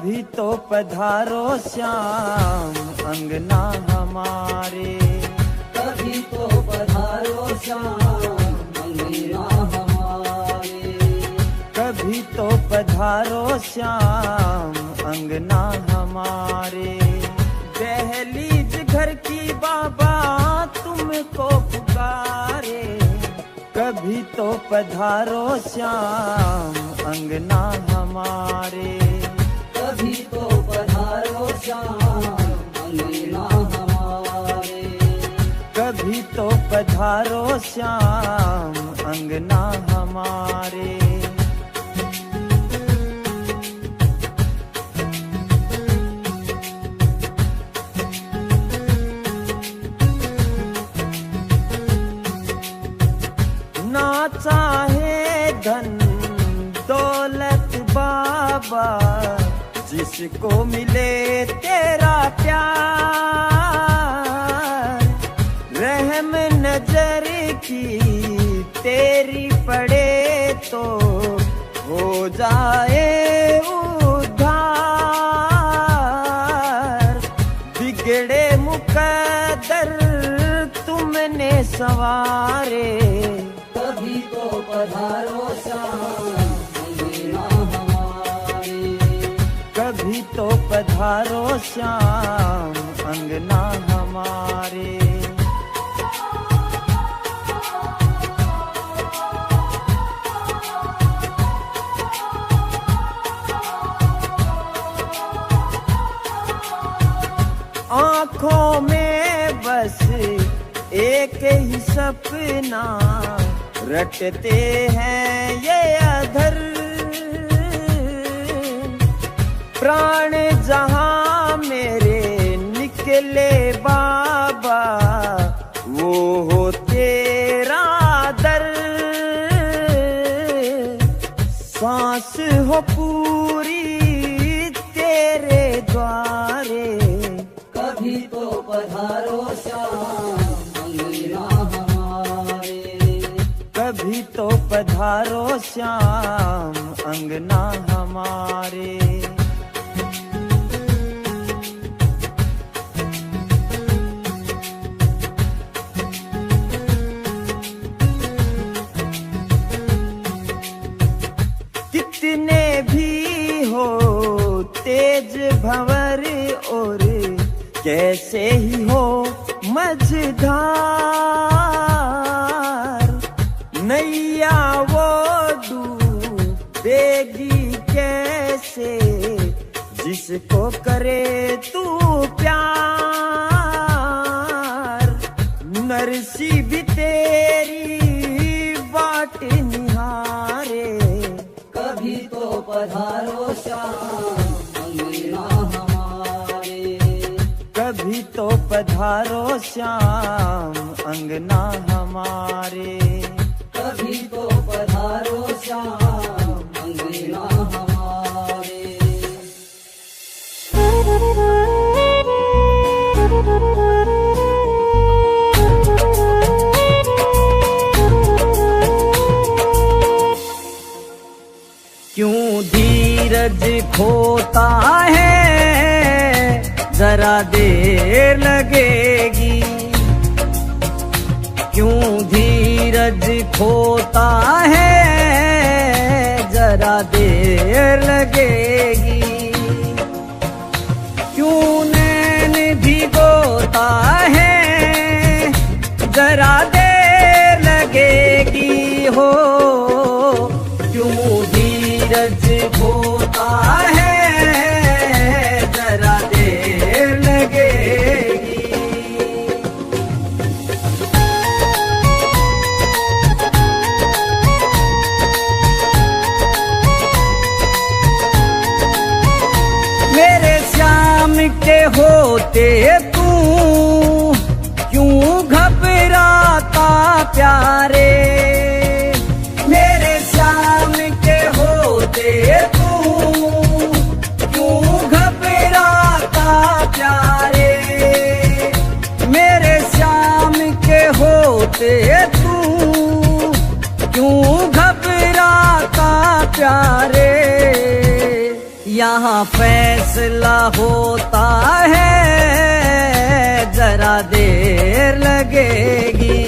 कभी तो पधारो श्याम अंगना हमारे, कभी तो पधारो श्याम अंगना हमारे, कभी तो पधारो श्याम अंगना हमारे। दहलीज घर की बाबा तुमको पुकारे, कभी तो पधारो श्याम अंगना हमारे, कभी तो पधारो श्याम अंगना हमारे, कभी तो पधारो श्याम अंगना हमारे। ना चाहे धन दौलत बाबा, जिसको मिले तेरा प्यार, रहम नजर की तेरी पड़े तो हो जाए उद्धार। बिगड़े मुकद्दर तुमने संवारे, कभी तो पधारो श्याम अंगना हमारे, कभी तो पधारो श्याम अंगना हमारे। आँखों में बस एक ही सपना रटते हैं ये अधर, प्राण जहां मेरे निकले बाबा वो हो तेरा दर। सांस हो पूरी तेरे द्वारे, कभी तो पधारो श्याम अंगना हमारे, कभी तो पधारो श्याम अंगना हमारे। कितने भी हो तेज भंवर और कैसे ही हो मझधार, नैया वो डूबेगी कैसे जिसको करे तू प्यार। नरसी भी तेरी बाट निहारे, कभी तो पधारो श्याम अंगना हमारे, कभी तो पधारो श्याम अंगना हमारे, कभी तो पधारो श्याम अंगना हमारे। क्यों धीरज खोता है जरा देर लगेगी, क्यों धीरज खोता है जरा देर लगेगी, क्यों नैन भिगोता है जरा देर लगेगी हो, क्यों धीरज खोता है जरा देर लगेगी। मेरे श्याम के होते तू क्यों घबराता प्यारे, मेरे श्याम के होते तू क्यों घबराता प्यारे, मेरे श्याम के होते तू क्यों घबराता प्यारे। या यहाँ फैसला होता है जरा देर लगेगी,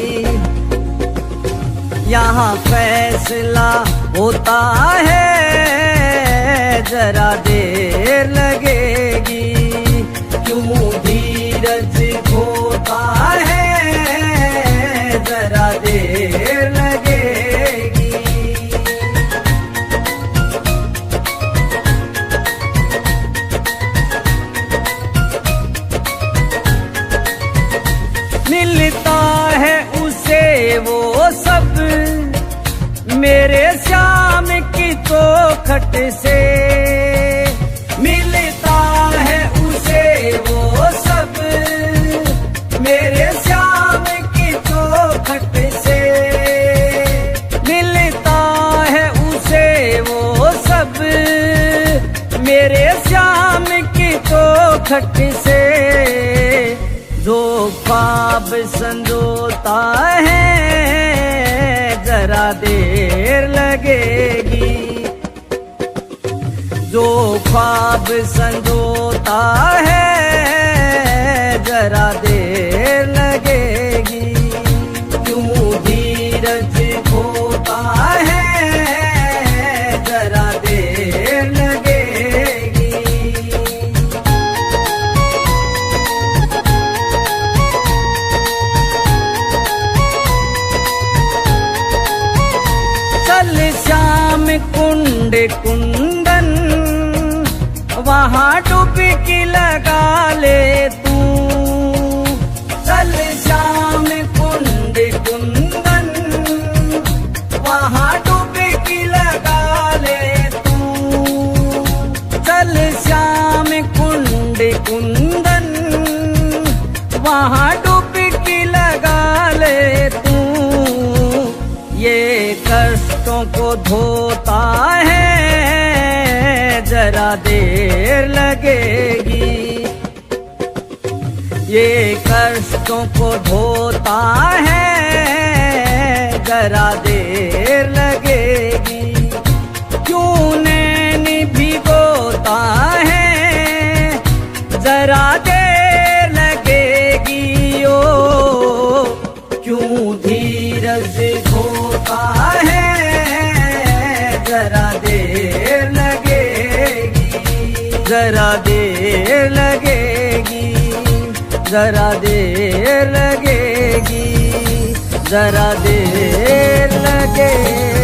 यहाँ फैसला होता है जरा देर लगेगी। क्यों धीरज खोता है जरा देर लगेगी। मिलता है उसे वो सब मेरे श्याम की चौखट से, मिलता है उसे वो सब मेरे श्याम की चौखट से, मिलता है उसे वो सब मेरे श्याम की चौखट से। जो ख्वाब संजोता है जरा देर लगेगी, जो ख्वाब संजोता है जरा देर लगेगी। क्यों धीरज खोता है जरा देर लगेगी। चल श्याम कुंड कुंदन वहाँ डुबकी लगा ले तू, चल श्याम कुंड कुंदन वहाँ डुबकी लगा ले तू, चल श्याम कुंड कुंदन वहाँ डुबकी लगा ले तू। ये कष्टों को धोता है जरा देर लगेगी, ये कष्टों को धोता है जरा देर लगेगी। क्यों नैन भिगोता है जरा देर लगेगी। ओ क्यों धीरज खोता है जरा देर लगेगी, जरा देर लगेगी, जरा देर लगेगी, जरा देर लगेगी।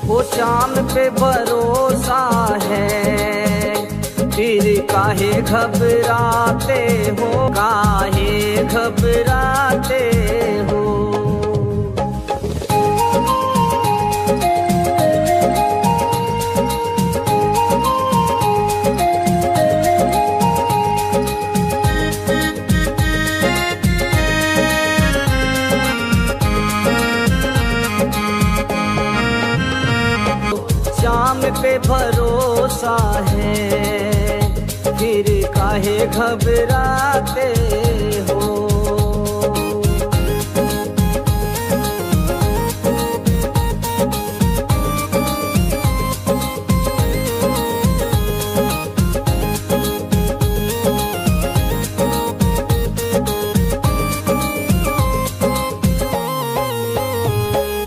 वो शाम पे भरोसा है फिर काहे घबराते हो, काहे घबराते हो। शाम पे भरोसा है फिर काहे घबराते हो।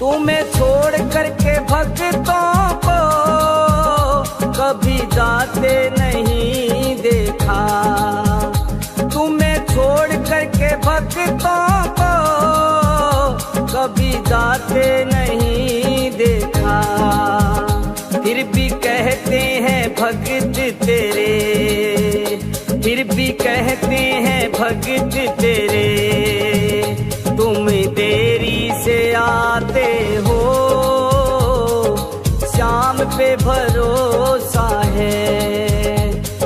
तुम्हें छोड़ करके भक्तों को कभी जाते नहीं देखा, तुम्हें छोड़ करके भक्तों को कभी जाते नहीं देखा। फिर भी कहते हैं भक्त तेरे, फिर भी कहते हैं भक्त तेरे, तुम देरी से आते हो। शाम पे भरोसा है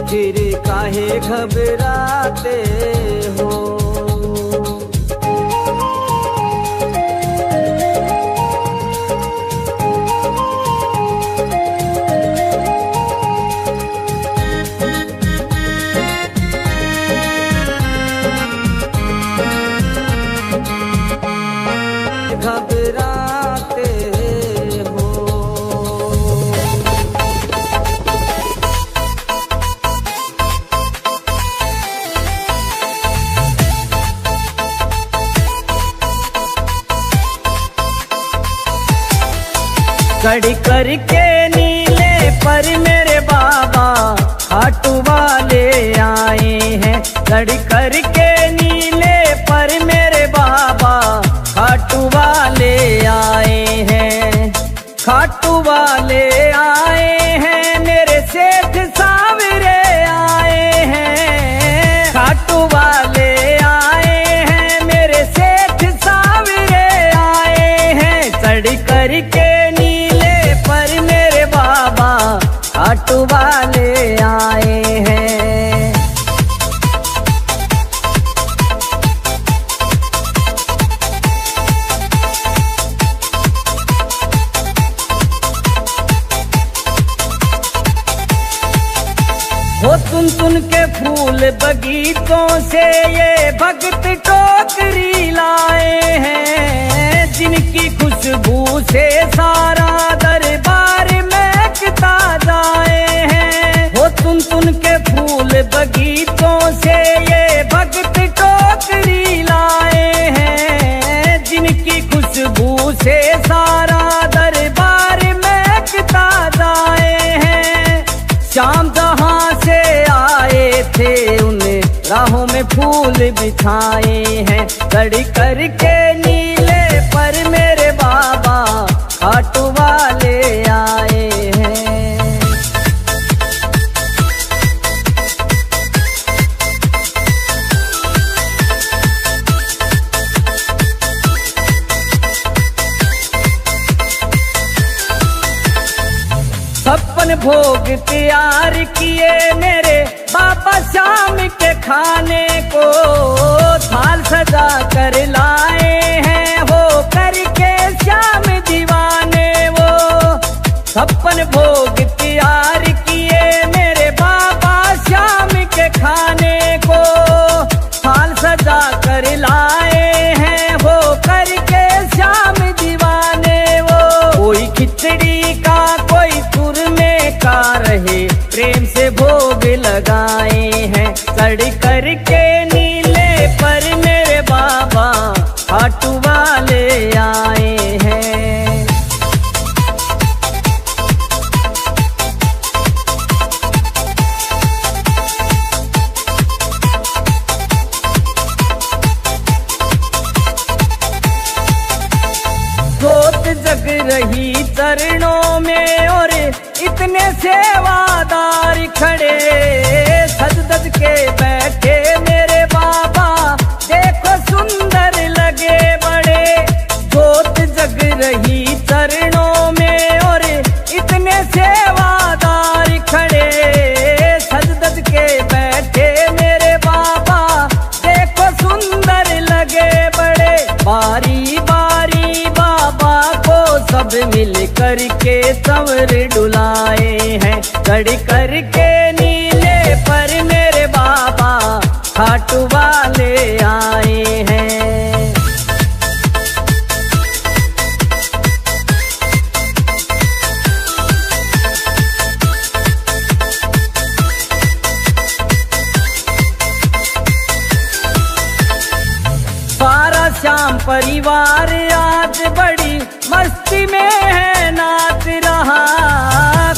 फिर काहे घबराते हो। खड़ी करके नीले पर मेरे बाबा खाटू वाले आए हैं। खड़ी करके नीले पर मेरे बाबा खाटू वाले आए हैं। खाटू वाले आए हैं मेरे सेठ सावरे आए हैं। खाटू वाले आए हैं मेरे सेठ सावरे आए हैं। चढ़ करके नीले पर मेरे बाबा खाटू वाले आए हैं। वो सुन के फूल बगीचों से ये भक्त टोकरी लाए हैं। जिनकी खुशबू से सारा दरबार महकता जाए हैं। वो सुन के फूल बगीचों से ये भक्त टोकरी लाए हैं। जिनकी खुशबू से सारा दरबार महकता जाए हैं। शाम जहां से आए थे उन्हें राहों में फूल बिछाए हैं। खड़ी करके नीले पर मेरे बाबा खाटू वाले आए हैं। छप्पन भोग तैयार किए मेरे बाबा शाम के खाने को। थाल सजा कर लाए हैं हो करके श्याम दीवाने वो। छप्पन भोग तैयार किए मेरे बाबा शाम के खाने को। थाल सजा कर लाए हैं हो करके श्याम दीवाने वो। कोई खिचड़ी का कोई चूरमे का रहे प्रेम से भोग लगाए हैं। चढ़ करके नीले पर मेरे बाबा खाटू वाले आए हैं। जोत जग रही चरणों में और इतने सेवादार खड़े। सज धज के बैठे मेरे बाबा देखो सुंदर लगे बड़े। जोत जग रही चरणों में और इतने सेवादार खड़े। सज धज के बैठे मेरे बाबा देखो सुंदर लगे बड़े। बारी बारी बाबा को सब मिल करके संवर डुलाए हैं। खड़ी करके नीले पर मेरे बाबा खाटू वाले आए हैं। सारा श्याम परिवार आज बड़ी मस्ती में है नाच रहा।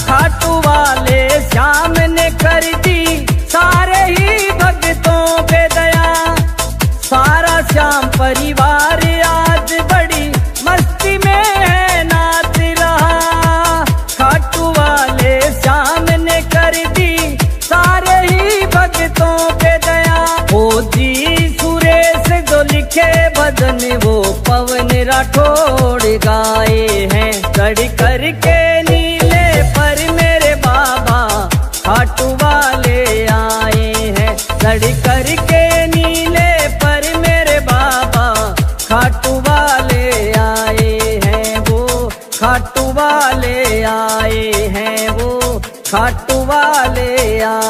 खाटू वाले श्याम ने कर दी सारे ही भक्तों पे दया। सारा श्याम परिवार आज बड़ी मस्ती में है नाच रहा। खाटू वाले श्याम ने कर दी सारे ही भक्तों पे दया। ओ जी सुरेश जो लिखे भजन वो पवन राठौड़ गाए हैं। चढ़ करके नीले पर मेरे बाबा खाटू वाले आए हैं। चढ़ करके नीले पर मेरे बाबा खाटू वाले आए हैं। वो खाटू वाले आए हैं। वो खाटू वाले आए